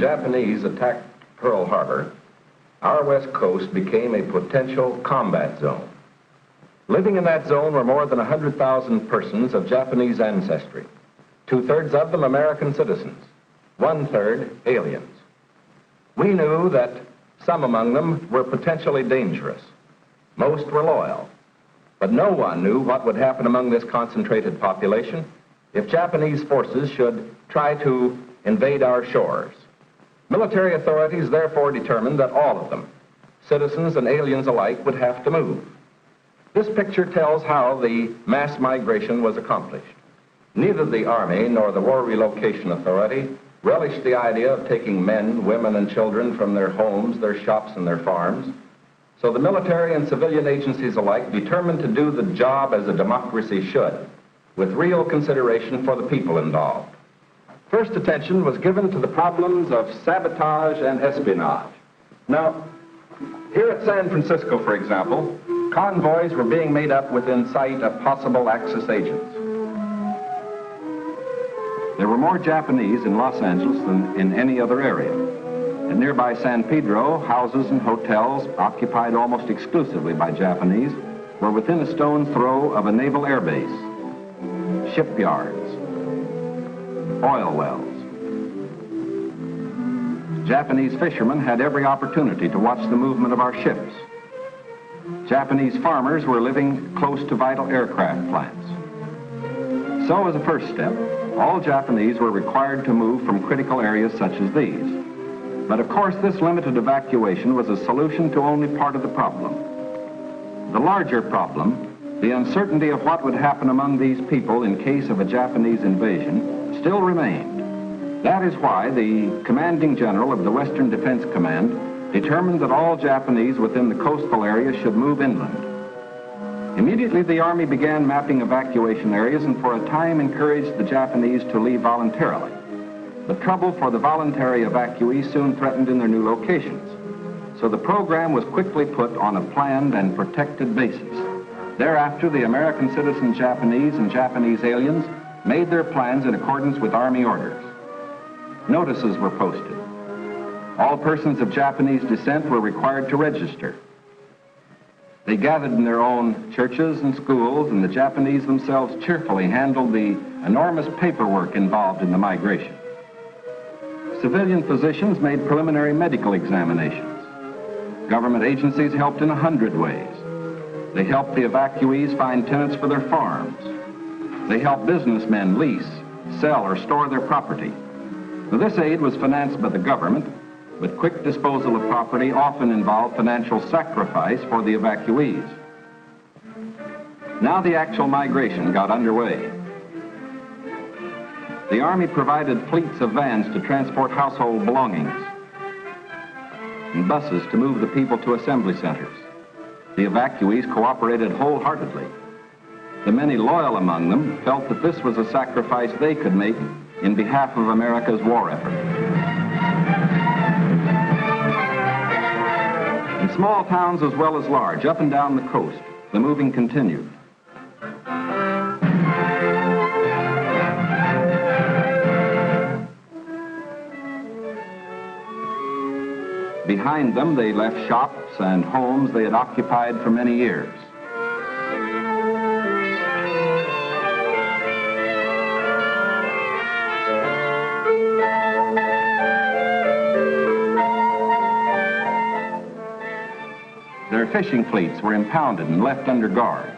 Japanese attacked Pearl Harbor, our west coast became a potential combat zone. Living in that zone were more than 100,000 persons of Japanese ancestry, 2/3 of them American citizens, 1/3 aliens. We knew that some among them were potentially dangerous. Most were loyal, but no one knew what would happen among this concentrated population if Japanese forces should try to invade our shores. Military authorities therefore determined that all of them, citizens and aliens alike, would have to move. This picture tells how the mass migration was accomplished. Neither the Army nor the War Relocation Authority relished the idea of taking men, women, and children from their homes, their shops, and their farms. So the military and civilian agencies alike determined to do the job as a democracy should, with real consideration for the people involved. First attention was given to the problems of sabotage and espionage. Now, here at San Francisco, for example, convoys were being made up within sight of possible Axis agents. There were more Japanese in Los Angeles than in any other area. At nearby San Pedro, houses and hotels occupied almost exclusively by Japanese were within a stone's throw of a naval air base, shipyards, oil wells. Japanese fishermen had every opportunity to watch the movement of our ships. Japanese farmers were living close to vital aircraft plants. So as a first step, all Japanese were required to move from critical areas such as these. But of course, this limited evacuation was a solution to only part of the problem. The larger problem, the uncertainty of what would happen among these people in case of a Japanese invasion, still remained. That is why the commanding general of the Western Defense Command determined that all Japanese within the coastal area should move inland. Immediately, the Army began mapping evacuation areas and for a time encouraged the Japanese to leave voluntarily. The trouble for the voluntary evacuees soon threatened in their new locations. So the program was quickly put on a planned and protected basis. Thereafter, the American citizen Japanese and Japanese aliens made their plans in accordance with Army orders. Notices were posted. All persons of Japanese descent were required to register. They gathered in their own churches and schools, and the Japanese themselves cheerfully handled the enormous paperwork involved in the migration. Civilian physicians made preliminary medical examinations. Government agencies helped in 100 ways. They helped the evacuees find tenants for their farms. They helped businessmen lease, sell, or store their property. Now, this aid was financed by the government, but quick disposal of property often involved financial sacrifice for the evacuees. Now the actual migration got underway. The Army provided fleets of vans to transport household belongings and buses to move the people to assembly centers. The evacuees cooperated wholeheartedly. The many loyal among them felt that this was a sacrifice they could make in behalf of America's war effort. In small towns as well as large, up and down the coast, the moving continued. Behind them, they left shops and homes they had occupied for many years. Their fishing fleets were impounded and left under guard.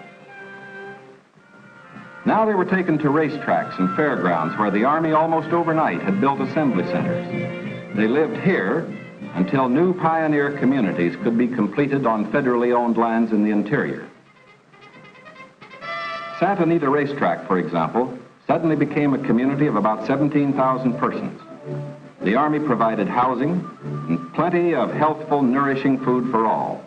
Now they were taken to racetracks and fairgrounds where the Army almost overnight had built assembly centers. They lived here until new pioneer communities could be completed on federally owned lands in the interior. Santa Anita Racetrack, for example, suddenly became a community of about 17,000 persons. The Army provided housing and plenty of healthful, nourishing food for all.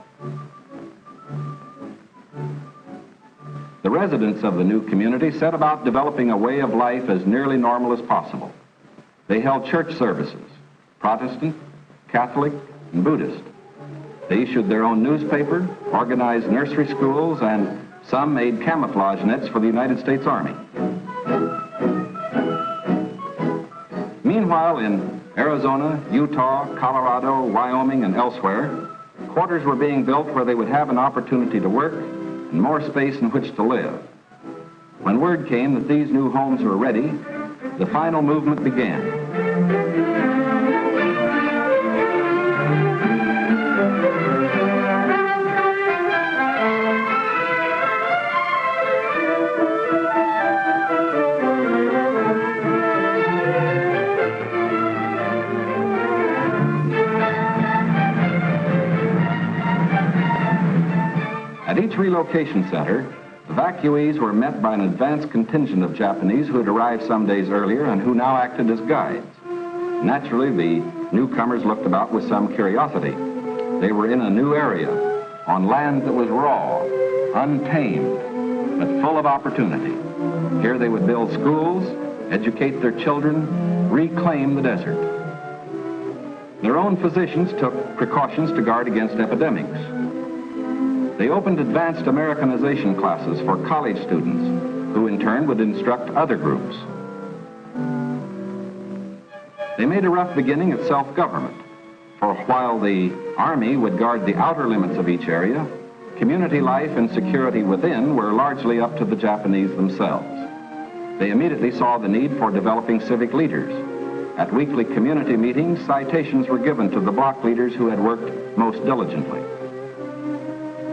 The residents of the new community set about developing a way of life as nearly normal as possible. They held church services, Protestant, Catholic, and Buddhist. They issued their own newspaper, organized nursery schools, and some made camouflage nets for the United States Army. Meanwhile, in Arizona, Utah, Colorado, Wyoming, and elsewhere, quarters were being built where they would have an opportunity to work and more space in which to live. When word came that these new homes were ready, the final movement began. At each relocation center, evacuees were met by an advance contingent of Japanese who had arrived some days earlier and who now acted as guides. Naturally, the newcomers looked about with some curiosity. They were in a new area, on land that was raw, untamed, but full of opportunity. Here they would build schools, educate their children, reclaim the desert. Their own physicians took precautions to guard against epidemics. They opened advanced Americanization classes for college students, who in turn would instruct other groups. They made a rough beginning at self-government, for while the Army would guard the outer limits of each area, community life and security within were largely up to the Japanese themselves. They immediately saw the need for developing civic leaders. At weekly community meetings, citations were given to the block leaders who had worked most diligently.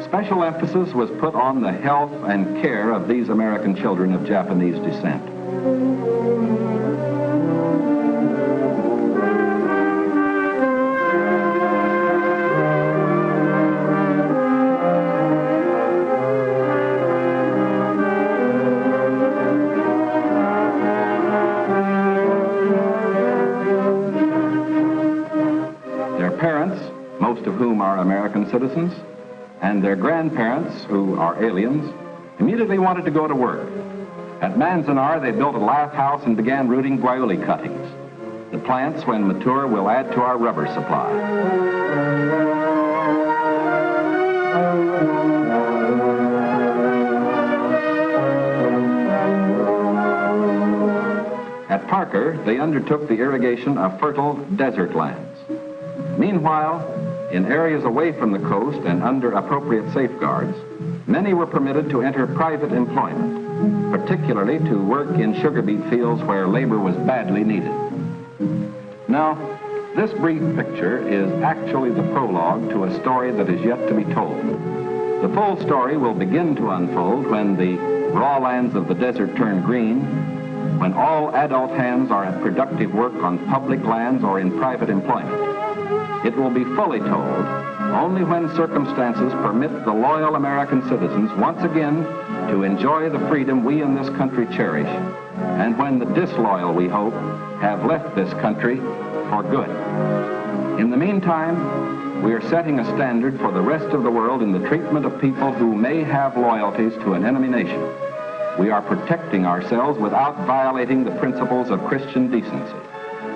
Special emphasis was put on the health and care of these American children of Japanese descent. Their parents, most of whom are American citizens, and their grandparents, who are aliens, immediately wanted to go to work. At Manzanar, they built a lath house and began rooting guayuli cuttings. The plants, when mature, will add to our rubber supply. At Parker, they undertook the irrigation of fertile desert lands. Meanwhile, in areas away from the coast and under appropriate safeguards, many were permitted to enter private employment, particularly to work in sugar beet fields where labor was badly needed. Now, this brief picture is actually the prologue to a story that is yet to be told. The full story will begin to unfold when the raw lands of the desert turn green, when all adult hands are at productive work on public lands or in private employment. It will be fully told only when circumstances permit the loyal American citizens once again to enjoy the freedom we in this country cherish, and when the disloyal, we hope, have left this country for good. In the meantime, we are setting a standard for the rest of the world in the treatment of people who may have loyalties to an enemy nation. We are protecting ourselves without violating the principles of Christian decency.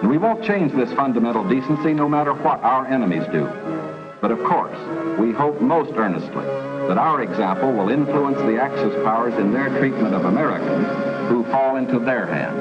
And we won't change this fundamental decency no matter what our enemies do. But of course, we hope most earnestly that our example will influence the Axis powers in their treatment of Americans who fall into their hands.